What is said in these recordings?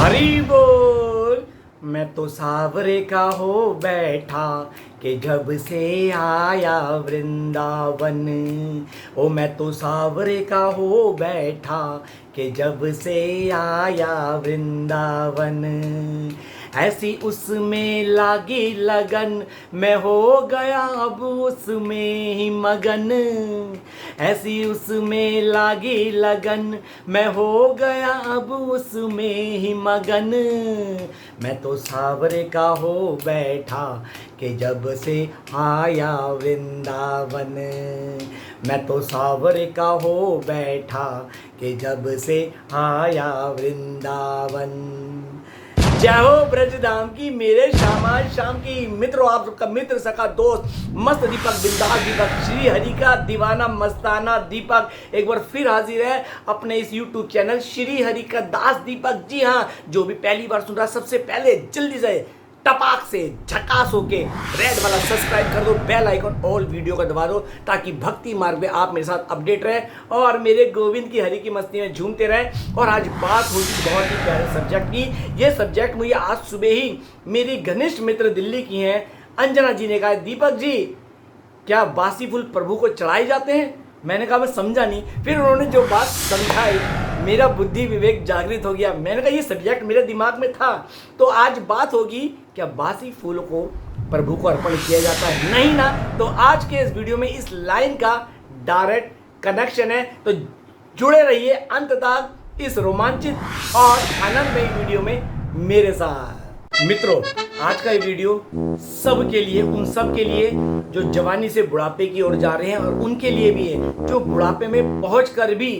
हरी बोल। मैं तो सावरे का हो बैठा कि जब से आया वृंदावन। ओ मैं तो सावरे का हो बैठा कि जब से आया वृंदावन। ऐसी उसमें लागी लगन, मैं हो गया अब उसमें ही मगन। ऐसी उसमें लागी लगन, मैं हो गया अब उसमें ही मगन। मैं तो सावरे का हो बैठा कि जब से आया वृंदावन। मैं तो सावरे का हो बैठा कि जब से आया वृंदावन। जय हो ब्रजधाम की मेरे श्यामा श्याम की। मित्रों, आप सबका मित्र सखा दोस्त मस्त दीपक बिंदास दीपक श्री हरि का दीवाना मस्ताना दीपक एक बार फिर हाजिर है अपने इस YouTube चैनल श्री हरि का दास दीपक। जी हाँ, जो भी पहली बार सुन रहा है सबसे पहले जल्दी से टपाक से झकास होके रेड वाला सब्सक्राइब कर दो, बेल आइकन ऑल वीडियो का दबा दो ताकि भक्ति मार्ग में आप मेरे साथ अपडेट रहे और मेरे गोविंद की हरि की मस्ती में झूमते रहे। और आज बात होगी बहुत ही प्यारे सब्जेक्ट की। ये सब्जेक्ट मुझे आज सुबह ही मेरी घनिष्ठ मित्र दिल्ली की हैं अंजना जी ने कहा, दीपक जी क्या बासी फूल प्रभु को चढ़ाए जाते हैं? मैंने कहा मैं समझा नहीं। फिर उन्होंने जो बात समझाई मेरा बुद्धि विवेक जागृत हो गया। मैंने कहा ये सब्जेक्ट मेरे दिमाग में था। तो आज बात होगी क्या बासी फूल को प्रभु को अर्पण किया जाता है? नहीं ना। तो आज के इस वीडियो में इस लाइन का डायरेक्ट कनेक्शन है, तो जुड़े रहिए अंत तक इस रोमांचित और आनंदमय वीडियो में मेरे साथ। मित्रों, आज का ये वीडियो सबके लिए, उन सब के लिए जो जवानी से बुढ़ापे की ओर जा रहे हैं और उनके लिए भी है जो बुढ़ापे में पहुंचकर भी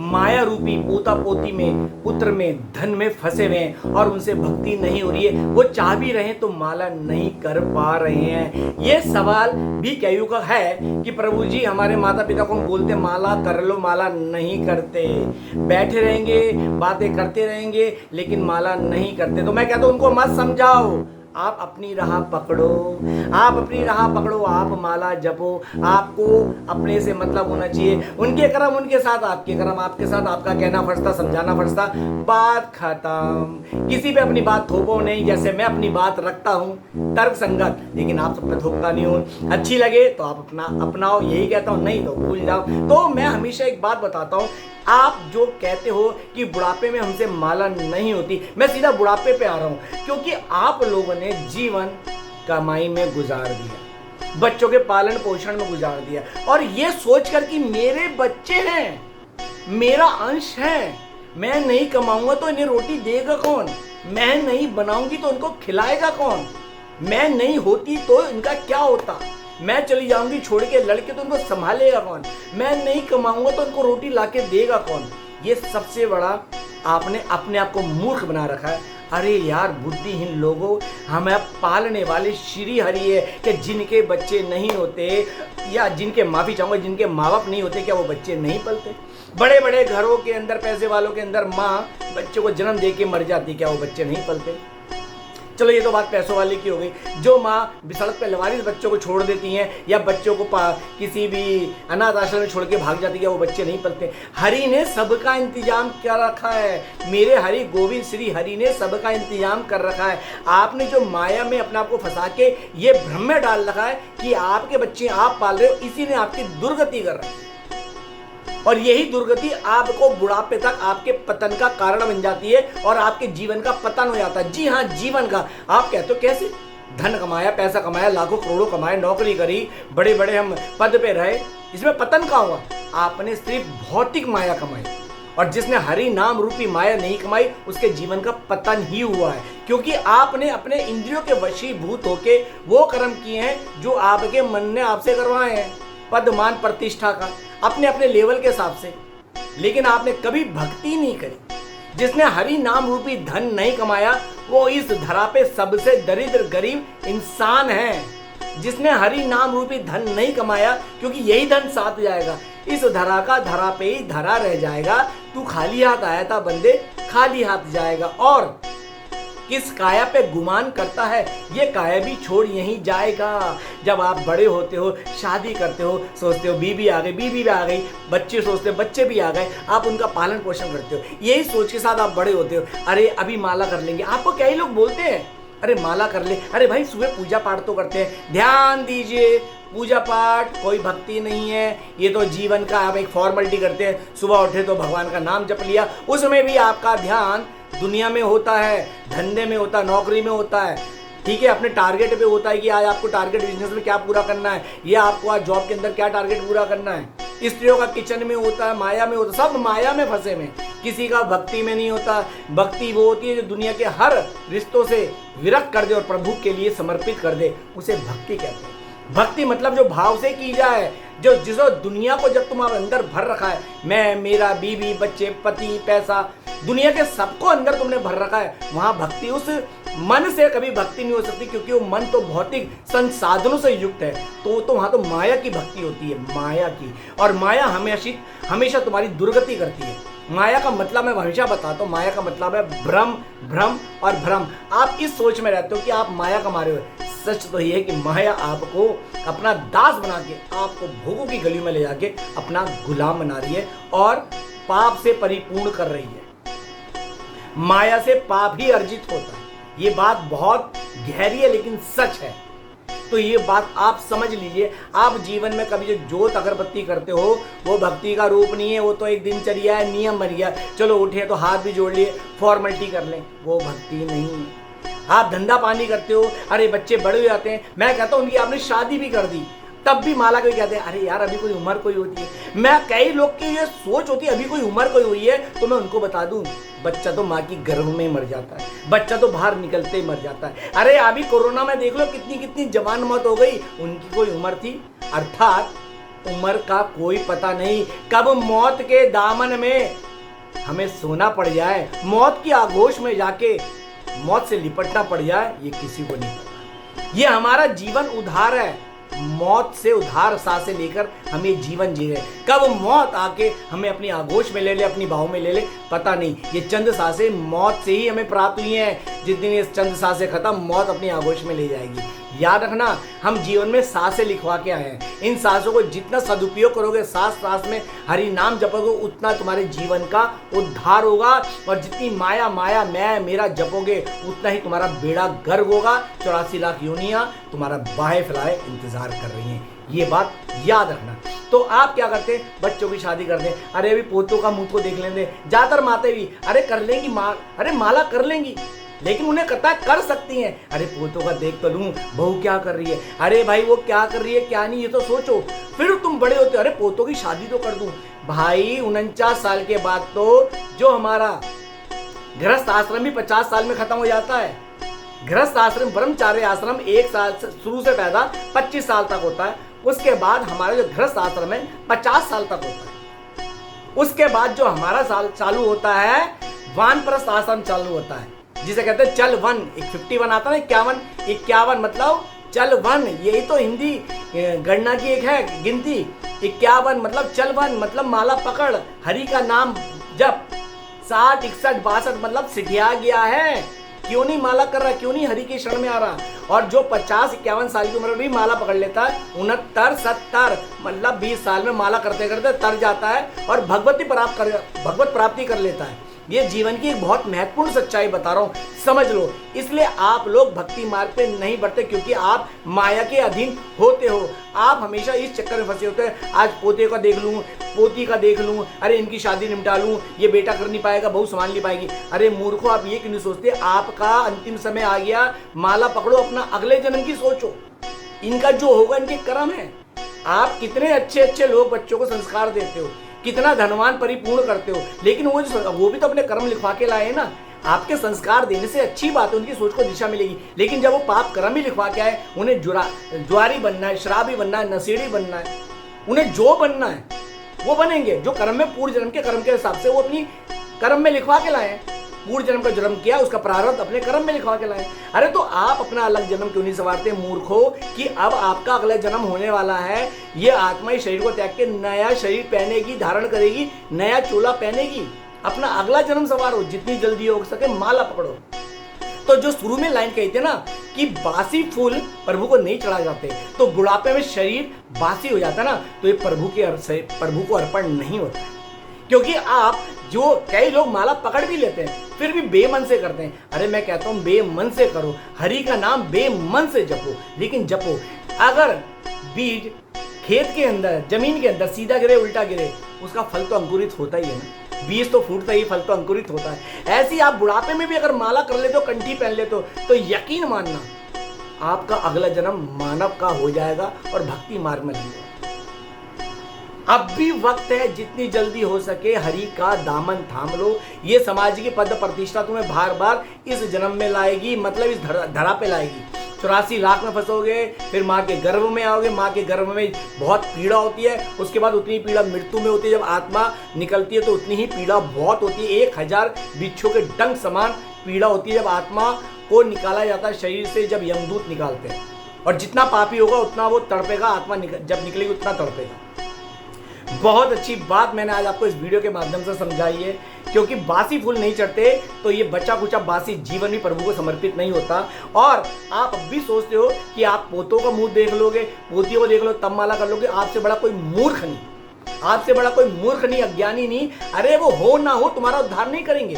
माया रूपी पोता पोती में, पुत्र में, धन में फंसे हुए हैं और उनसे भक्ति नहीं हो रही है। वो चाह भी रहे तो माला नहीं कर पा रहे हैं। ये सवाल भी कईयों का है कि प्रभु जी हमारे माता पिता को हम बोलते माला कर लो, माला नहीं करते, बैठे रहेंगे बातें करते रहेंगे लेकिन माला नहीं करते। तो मैं कहता हूं उनको मत समझाओ, आप अपनी राह पकड़ो, आप अपनी राह पकड़ो, आप माला जपो। आपको अपने से मतलब होना चाहिए। उनके कर्म उनके साथ, आपके कर्म आपके साथ। आपका कहना फर्ज था, समझाना फर्ज था, बात खत्म। किसी पे अपनी बात थोपो नहीं। जैसे मैं अपनी बात रखता हूँ तर्क संगत, लेकिन आप सब पे थोपता नहीं हूँ। अच्छी लगे तो आप अपनाओ, यही कहता हूँ, नहीं तो भूल जाओ। तो मैं हमेशा एक बात बताता हूँ, आप जो कहते हो कि बुढ़ापे में हमसे माला नहीं होती, मैं सीधा बुढ़ापे पे आ रहा हूं क्योंकि आप लोगों ने जीवन कमाई में गुजार दिया, बच्चों के पालन पोषण में गुजार दिया और ये सोचकर कि मेरे बच्चे हैं, मेरा अंश है, मैं नहीं कमाऊंगा तो इन्हें रोटी देगा कौन, मैं नहीं बनाऊंगी तो उनको खिलाएगा कौन, मैं नहीं होती तो इनका क्या होता, मैं चली जाऊंगी छोड़ के लड़के तो उनको संभालेगा कौन, मैं नहीं कमाऊंगा तो उनको रोटी लाके देगा कौन। ये सबसे बड़ा आपने अपने आप को मूर्ख बना रखा है। अरे यार बुद्धिहीन लोगों, हमें पालने वाले श्री हरि है कि जिनके बच्चे नहीं होते या जिनके, माफी चाहूंगा, जिनके माँ बाप नहीं होते, क्या वो बच्चे नहीं पलते? बड़े बड़े घरों के अंदर, पैसे वालों के अंदर माँ बच्चों को जन्म दे के मर जाती, क्या वो बच्चे नहीं पलते? चलो ये तो बात पैसों वाले की हो गई। जो माँ सड़क पे लवारिस बच्चों को छोड़ देती हैं या बच्चों को किसी भी अनाथ आश्रम में छोड़ के भाग जाती है, वो बच्चे नहीं पलते। हरि ने सबका इंतजाम कर रखा है। मेरे हरि गोविंद श्री हरि ने सबका इंतजाम कर रखा है। आपने जो माया में अपने आप को फंसा के ये भ्रम में डाल रखा है कि आपके बच्चे आप पाल रहे हो, इसी ने आपकी दुर्गति कर रहा है और यही दुर्गति आपको बुढ़ापे तक आपके पतन का कारण बन जाती है और आपके जीवन का पतन हो जाता है। जी हाँ, जीवन का। आप कहते हो कैसे? धन कमाया, पैसा कमाया, लाखों करोड़ों कमाए, नौकरी करी, बड़े बड़े हम पद पे रहे, इसमें पतन कहाँ हुआ? आपने सिर्फ भौतिक माया कमाई और जिसने हरि नाम रूपी माया नहीं कमाई उसके जीवन का पतन ही हुआ है क्योंकि आपने अपने इंद्रियों के वशीभूत होके वो कर्म किए हैं जो आपके मन ने आपसे करवाए हैं, पद मान प्रतिष्ठा का, अपने अपने लेवल के हिसाब से, लेकिन आपने कभी भक्ति नहीं करी। जिसने हरि नाम रूपी धन नहीं कमाया वो इस धरा पे सबसे दरिद्र गरीब इंसान है। जिसने हरि नाम रूपी धन नहीं कमाया, क्योंकि यही धन साथ जाएगा, इस धरा का धरा पे ही धरा रह जाएगा। तू खाली हाथ आया था बंदे, खाली हाथ जाएगा। और किस काया पे गुमान करता है ये काया भी छोड़ यहीं जाएगा। जब आप बड़े होते हो, शादी करते हो, सोचते हो बीवी आ गई, बीवी भी आ गई, बच्चे सोचते हो बच्चे भी आ गए, आप उनका पालन पोषण करते हो, यही सोच के साथ आप बड़े होते हो। अरे अभी माला कर लेंगे, आपको क्या ही लोग बोलते हैं, अरे माला कर ले, अरे भाई सुबह पूजा पाठ तो करते हैं, ध्यान दीजिए पूजा पाठ कोई भक्ति नहीं है, ये तो जीवन का आप एक फॉर्मेलिटी करते हैं। सुबह उठे तो भगवान का नाम जप लिया, उसमें भी आपका ध्यान दुनिया में होता है, धंधे में होता है, नौकरी में होता है, ठीक है, अपने टारगेट पे होता है कि आज आपको टारगेट बिजनेस में क्या पूरा करना है, या आपको आज जॉब के अंदर क्या टारगेट पूरा करना है। स्त्रियों का किचन में होता है, माया में होता है, सब माया में फंसे में, किसी का भक्ति में नहीं होता। भक्ति वो होती है जो दुनिया के हर रिश्तों से विरक्त कर दे और प्रभु के लिए समर्पित कर दे, उसे भक्ति कहते हैं। भक्ति मतलब जो भाव से की जाए, जो जिसो दुनिया को जब तुम्हारे अंदर भर रखा है, मैं, मेरा, बीवी, बच्चे, पति, पैसा, दुनिया के सबको अंदर तुमने भर रखा है, वहां भक्ति, उस मन से कभी भक्ति नहीं हो सकती, क्योंकि वो मन तो भौतिक संसाधनों से युक्त है। तो वहां तो माया की भक्ति होती है, माया की। और माया हमेशा तुम्हारी दुर्गति करती है। माया का मतलब मैं हमेशा बताता हूँ, माया का मतलब है भ्रम, भ्रम और भ्रम। आप इस सोच में रहते हो कि आप माया कमा रहे हो, सच तो ये है कि माया आपको अपना दास बना के आपको भोगों की गली में ले जाके अपना गुलाम बना रही है और पाप से परिपूर्ण कर रही है। माया से पाप ही अर्जित होता है, ये बात बहुत गहरी है लेकिन सच है। तो ये बात आप समझ लीजिए। आप जीवन में कभी जो जोत अगरबत्ती करते हो वो भक्ति का रूप नहीं है, वो तो एक दिनचर्या है, नियम बन गया, चलो उठे तो हाथ भी जोड़ लिए, फॉर्मेलिटी कर लें, वो भक्ति नहीं है। आप धंधा पानी करते हो, अरे बच्चे बड़े हो जाते हैं, मैं कहता हूँ उनकी आपने शादी भी कर दी तब भी माला कोई कहते हैं अरे यार अभी कोई उम्र कोई होती है। मैं कई लोग की ये सोच होती है अभी कोई उम्र कोई हुई है, तो मैं उनको बता दूं बच्चा तो माँ की गर्भ में मर जाता है, बच्चा तो बाहर निकलते ही मर जाता है। अरे अभी कोरोना में देख लो कितनी जवान मौत हो गई, उनकी कोई उम्र थी? अर्थात उम्र का कोई पता नहीं, कब मौत के दामन में हमें सोना पड़ जाए, मौत की आगोश में जाके मौत से लिपटना पड़ जाए, ये किसी को नहीं पता। ये हमारा जीवन उधार है, मौत से उधार सांसें लेकर हम ये जीवन जी रहे। कब मौत आके हमें अपनी आगोश में ले ले, अपनी बाहों में ले ले, पता नहीं। ये चंद सांसें मौत से ही हमें प्राप्त हुई हैं। जिस दिन ये चंद सांसें खत्म, मौत अपनी आगोश में ले जाएगी। याद रखना, हम जीवन में सांसें लिखवा के आए हैं। इन सांसों को जितना सदुपयोग करोगे, सांस सांस में हरि नाम जपोगे, उतना तुम्हारे जीवन का उद्धार होगा। और जितनी माया माया मैं मेरा जपोगे, उतना ही तुम्हारा बेड़ा गर्क होगा। 84 लाख योनियां तुम्हारा बाहें फैलाए इंतजार कर रही हैं, ये बात याद रखना। तो आप क्या करते हैं? बच्चों की शादी कर दें, अरे अभी पोतों का मुंह को देख लेंगे। ज्यादातर माते भी अरे कर लेंगी अरे माला कर लेंगी, लेकिन उन्हें कहता है कर सकती हैं। अरे पोतों का देख तो लूं, बहू क्या कर रही है, अरे भाई वो क्या कर रही है क्या नहीं, ये तो सोचो। फिर तुम बड़े होते हो, अरे पोतों की शादी तो कर दूं। भाई 49 साल के बाद तो जो हमारा गृहस्थ आश्रम भी 50 साल में खत्म हो जाता है। गृहस्थ आश्रम, ब्रह्मचार्य आश्रम 1 साल से शुरू से पैदा 25 साल तक होता है। उसके बाद हमारा जो गृहस्थ आश्रम है 50 साल तक होता है। उसके बाद जो हमारा साल चालू होता है, वानप्रस्थ आश्रम चालू होता है, जिसे कहते हैं चल वन। 51 आता है ना, 51 मतलब चल वन। यही तो हिंदी गणना की एक है गिनती। 51 मतलब चल वन, मतलब माला पकड़, हरि का नाम जप। 60, 61, 62 मतलब सिटिया गया है, क्यों नहीं माला कर रहा, क्यों नहीं हरि के शरण में आ रहा। और जो 50, 51 साल की उम्र में भी माला पकड़ लेता है, 69, 70 मतलब 20 साल में माला करते करते तर जाता है और भगवत प्राप्ति कर लेता है। ये जीवन की एक बहुत महत्वपूर्ण सच्चाई बता रहा हूं, समझ लो। इसलिए आप लोग भक्ति मार्ग पे नहीं बढ़ते, क्योंकि आप माया के अधीन होते हो। आप हमेशा इस चक्कर में फंसे होते हैं, आज पोते का देख लूं, पोती का देख लूं, अरे इनकी शादी निपटा लूं, ये बेटा कर नहीं पाएगा, बहू संभाल नहीं पाएगी। अरे मूर्खों, आप ये क्यों नहीं सोचते, आपका अंतिम समय आ गया, माला पकड़ो, अपना अगले जन्म की सोचो। इनका जो होगा इनके कर्म है। आप कितने अच्छे लोग बच्चों को संस्कार देते हो, कितना धनवान परिपूर्ण करते हो, लेकिन वो भी तो अपने कर्म लिखवा के लाए ना। आपके संस्कार देने से अच्छी बात है, उनकी सोच को दिशा मिलेगी। लेकिन जब वो पाप कर्म ही लिखवा के आए, उन्हें ज्वारी बनना है, शराबी बनना है, नशेड़ी बनना है, उन्हें जो बनना है वो बनेंगे, जो कर्म में पूर्व जन्म के कर्म के हिसाब से वो अपनी कर्म में लिखवा के लाए। पूर्व जन्म का जन्म किया, उसका प्रारब्ध अपने कर्म में लिखवा के लाए। अरे तो आप अपना अलग जन्म क्यों नहीं संवारते मूर्खो, कि अब आपका अगला जन्म होने वाला है। ये आत्मा इस शरीर को त्याग के नया शरीर पहनेगी, धारण करेगी, नया चोला पहनेगी। अपना अगला जन्म संवारो, जितनी जल्दी हो सके माला पकड़ो। तो जो शुरू में लाइन कही थी ना कि बासी फूल प्रभु को नहीं चढ़ा जाते, तो बुढ़ापे में शरीर बासी हो जाता है ना, तो ये प्रभु को अर्पण नहीं होता है। क्योंकि आप जो कई लोग माला पकड़ भी लेते हैं फिर भी बेमन से करते हैं। अरे मैं कहता हूं बेमन से करो, हरि का नाम बेमन से जपो, लेकिन जपो। अगर बीज खेत के अंदर, जमीन के अंदर सीधा गिरे उल्टा गिरे, उसका फल तो अंकुरित होता ही है ना। बीज तो फूटता ही, फल तो अंकुरित होता है। ऐसे ही आप बुढ़ापे में भी अगर माला कर लेते हो, कंठी पहन लेते हो, तो यकीन मानना आपका अगला जन्म मानव का हो जाएगा और भक्ति मार्ग में लगेगा। अब भी वक्त है, जितनी जल्दी हो सके हरि का दामन थाम लो। ये समाज की पद प्रतिष्ठा तुम्हें बार बार इस जन्म में लाएगी, मतलब इस धरा पे लाएगी। 84 लाख में फंसोगे, फिर माँ के गर्भ में आओगे। माँ के गर्भ में बहुत पीड़ा होती है, उसके बाद उतनी पीड़ा मृत्यु में होती है। जब आत्मा निकलती है तो उतनी ही पीड़ा बहुत होती है। 1000 बिच्छू के डंक समान पीड़ा होती है जब आत्मा को निकाला जाता है शरीर से, जब यमदूत निकालते हैं। और जितना पापी होगा उतना वो तड़पेगा, आत्मा जब निकलेगी उतना तड़पेगा। बहुत अच्छी बात मैंने आज आपको इस वीडियो के माध्यम से समझाई है, क्योंकि बासी फूल नहीं चढ़ते तो ये बचा कुचा बासी जीवन भी प्रभु को समर्पित नहीं होता। और आप अब भी सोचते हो कि आप पोतों का मुंह देख लोगे, पोतियों को देख लो तब माला कर लोगे। आपसे बड़ा कोई मूर्ख नहीं, आपसे बड़ा कोई मूर्ख नहीं, अज्ञानी नहीं। अरे वो हो ना हो तुम्हारा उद्धार नहीं करेंगे,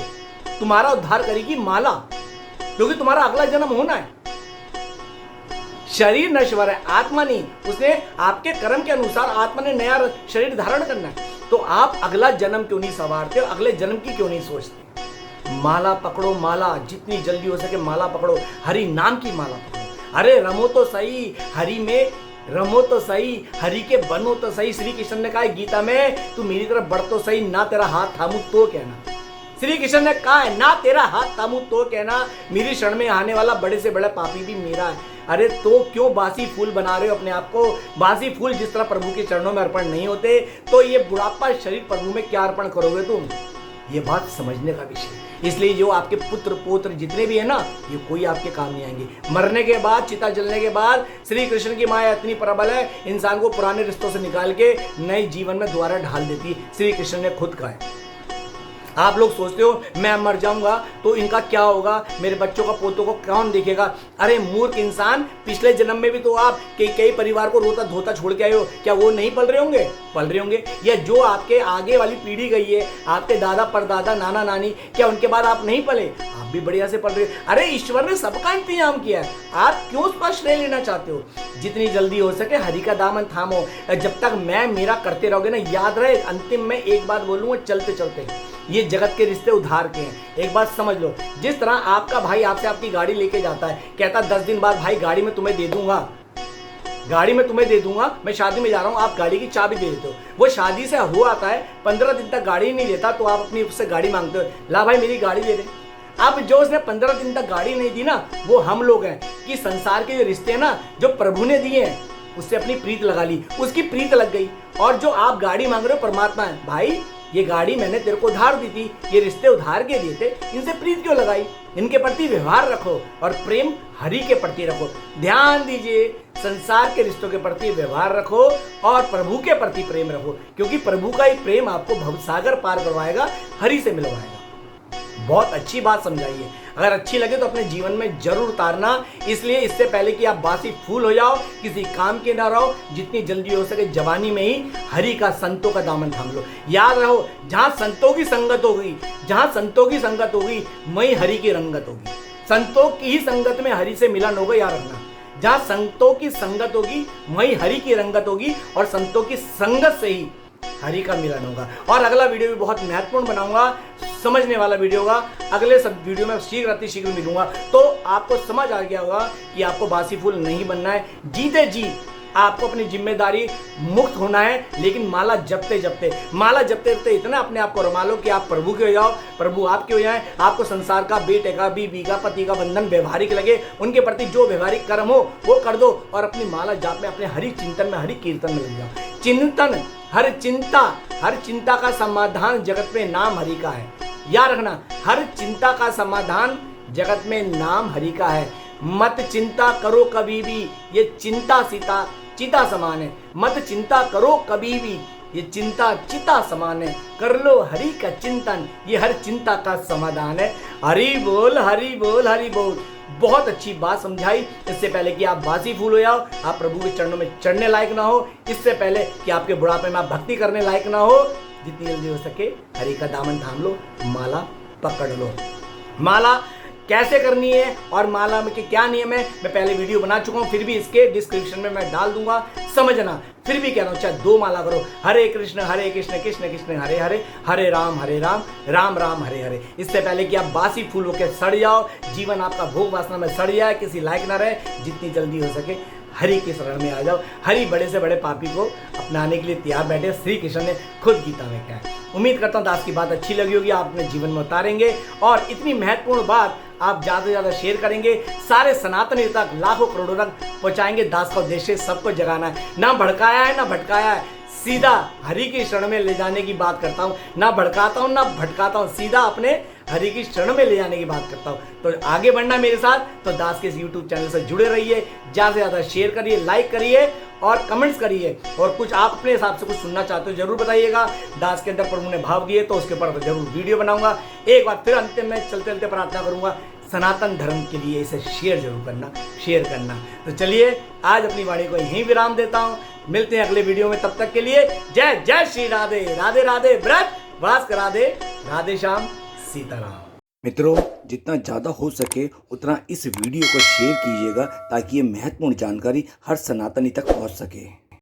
तुम्हारा उद्धार करेगी माला, क्योंकि तुम्हारा अगला जन्म होना है। शरीर नश्वर है, आत्मा नहीं। उसने आपके कर्म के अनुसार आत्मा ने नया शरीर धारण करना है। तो आप अगला जन्म क्यों नहीं संवारते, अगले जन्म की क्यों नहीं सोचते? माला पकड़ो, माला जितनी जल्दी हो सके माला पकड़ो, हरि नाम की माला पकड़ो। अरे रमो तो सही हरि में, रमो तो सही, हरि के बनो तो सही। श्री कृष्ण ने कहा है गीता में, तू मेरी तरफ बढ़ तो सही, ना तेरा हाथ थामू तो कहना। श्री कृष्ण ने कहा है ना तेरा हाथ थामू तो कहना, मेरी शरण में आने वाला बड़े से बड़ा पापी भी मेरा है। अरे तो क्यों बासी फूल बना रहे हो अपने आप को? बासी फूल जिस तरह प्रभु के चरणों में अर्पण नहीं होते, तो ये बुढ़ापा शरीर प्रभु में क्या अर्पण करोगे तुम? ये बात समझने का विषय। इसलिए जो आपके पुत्र पोत्र जितने भी है ना, ये कोई आपके काम नहीं आएंगे। मरने के बाद, चिता जलने के बाद श्री कृष्ण की माया इतनी प्रबल है, इंसान को पुराने रिश्तों से निकाल के नए जीवन में दोबारा ढाल देती। श्री कृष्ण ने खुद कहा है। आप लोग सोचते हो मैं मर जाऊंगा तो इनका क्या होगा, मेरे बच्चों का पोतों को कौन देखेगा? अरे मूर्ख इंसान, पिछले जन्म में भी तो आप कई परिवार को रोता धोता छोड़ के आए हो, क्या वो नहीं पल रहे होंगे? पल रहे होंगे। या जो आपके आगे वाली पीढ़ी गई है, आपके दादा परदादा नाना नानी, क्या उनके बाद आप नहीं पले? आप भी बढ़िया से पल रहे हो। अरे ईश्वर ने सबका इंतजाम किया है, आप क्यों उस पर श्रेय लेना चाहते हो? जितनी जल्दी हो सके हरि का दामन थामो। जब तक मैं मेरा करते रहोगे ना, याद रहे अंतिम में एक बात बोलूंगा, चलते चलते ये जगत के रिश्ते उधार के हैं। एक बात समझ लो, जिस तरह आपका भाई आपसे आपकी गाड़ी लेके जाता है, कहता 10 दिन बाद भाई गाड़ी में तुम्हें दे दूंगा, गाड़ी में तुम्हें दे दूंगा, मैं शादी में जा रहा हूं, आप गाड़ी की चाबी दे देते हो। वो शादी से हो आता है, 15 दिन तक गाड़ी नहीं देता, तो आप अपनी उससे गाड़ी मांगते हो, ला भाई मेरी गाड़ी दे दे। अब जो उसने 15 दिन तक गाड़ी नहीं दी ना, वो हम लोग हैं कि संसार के जो रिश्ते हैं ना, जो प्रभु ने दिए हैं, उससे अपनी प्रीत लगा ली, उसकी प्रीत लग गई। और जो आप गाड़ी मांग रहे हो, परमात्मा है, भाई ये गाड़ी मैंने तेरे को उधार दी थी, ये रिश्ते उधार के दिए थे, इनसे प्रीत क्यों लगाई? इनके प्रति व्यवहार रखो और प्रेम हरि के प्रति रखो। ध्यान दीजिए, संसार के रिश्तों के प्रति व्यवहार रखो और प्रभु के प्रति प्रेम रखो, क्योंकि प्रभु का ही प्रेम आपको भवसागर पार करवाएगा, हरि से मिलवाएगा। बहुत अच्छी बात समझाई है, अगर अच्छी लगे तो अपने जीवन में जरूर उतारना। इसलिए इससे पहले कि आप बासी फूल हो जाओ, किसी काम के ना रहो, जितनी जल्दी हो सके जवानी में ही हरि का, संतों का दामन थाम लो। याद रहो, जहां संतों की संगत होगी, जहां संतों की संगत होगी, वहीं हरि की रंगत होगी। संतों की ही संगत में हरि से मिलन होगा, याद रखना। जहां संतों की संगत होगी वहीं हरि की रंगत होगी, और संतों की संगत से ही हरि का मिलन होगा। और अगला वीडियो भी बहुत महत्वपूर्ण बनाऊंगा, समझने वाला वीडियो होगा। अगले सब वीडियो में शीघ्र अति शीघ्र मिलूंगा, तो आपको समझ आ गया होगा कि आपको बासी फूल नहीं बनना है। जीते जी आपको अपनी जिम्मेदारी मुक्त होना है, लेकिन माला जपते जपते इतना अपने आप को रमा लो कि आप प्रभु के हो जाओ, प्रभु आपके हो जाए। आपको संसार का, बेटे का, बीवी का, पति का बंधन व्यवहारिक लगे, उनके प्रति जो व्यवहारिक कर्म हो वो कर दो, और अपनी माला जाप में, अपने हरि चिंतन में, हरि कीर्तन में लग जाओ। चिंतन, हर चिंता का समाधान जगत में नाम हरि का है। याद रखना, हर चिंता का समाधान जगत में नाम हरि का है। मत चिंता करो कभी भी, ये चिंता चिता समान है। मत चिंता करो कभी भी, ये चिंता चिता समान है, कर लो हरि का चिंतन, ये हर चिंता का समाधान है। हरि बोल हरि बोल हरि बोल। बहुत अच्छी बात समझाई। इससे पहले कि आप बासी फूल हो जाओ, आप प्रभु के चरणों में चढ़ने लायक ना हो, इससे पहले कि आपके बुढ़ापे में आप भक्ति करने लायक ना हो, जितनी जल्दी हो सके हरि का दामन थाम लो, माला पकड़ लो। माला कैसे करनी है और माला में के क्या नियम है मैं पहले वीडियो बना चुका हूं, फिर भी इसके डिस्क्रिप्शन में मैं डाल दूंगा, समझना। फिर भी कह रहा हूं, चाहे 2 माला करो, हरे कृष्ण कृष्ण कृष्ण हरे हरे, हरे राम राम राम हरे हरे। इससे पहले कि आप बासी फूल होकर सड़ जाओ, जीवन आपका भोग वासना में सड़ जाए, किसी लायक ना रहे, जितनी जल्दी हो सके हरि के शरण में आ जाओ। हरि बड़े से बड़े पापी को अपनाने के लिए तैयार बैठे, श्री कृष्ण ने खुद गीता में कहा है। उम्मीद करता हूँ दास की बात अच्छी लगी होगी, आप अपने जीवन में उतारेंगे और इतनी महत्वपूर्ण बात आप ज़्यादा से ज़्यादा शेयर करेंगे, सारे सनातनी तक, लाखों करोड़ों तक पहुँचाएंगे। दास का उद्देश्य सबको जगाना है, ना भड़काया है ना भटकाया है, सीधा हरि की शरण में ले जाने की बात करता हूँ, ना भड़काता हूँ ना भटकाता हूँ, सीधा अपने हरि की शरण में ले जाने की बात करता हूँ। तो आगे बढ़ना मेरे साथ, तो दास के इस YouTube चैनल से जुड़े रहिए, ज़्यादा से ज़्यादा शेयर करिए, लाइक करिए और कमेंट्स करिए, और कुछ आप अपने हिसाब से कुछ सुनना चाहते हो जरूर बताइएगा। दास के अंदर प्रभु ने भाव दिए तो उसके ऊपर जरूर वीडियो बनाऊंगा। एक बार फिर अंतिम में चलते चलते प्रार्थना करूंगा, सनातन धर्म के लिए इसे शेयर जरूर करना, शेयर करना। तो चलिए आज अपनी वाणी को यहीं विराम देता हूँ, मिलते हैं अगले वीडियो में, तब तक के लिए जय जय श्री राधे राधे राधे। व्रत वास करा दे, राधे श्याम सीताराम। मित्रों, जितना ज़्यादा हो सके उतना इस वीडियो को शेयर कीजिएगा ताकि ये महत्वपूर्ण जानकारी हर सनातनी तक पहुंच सके।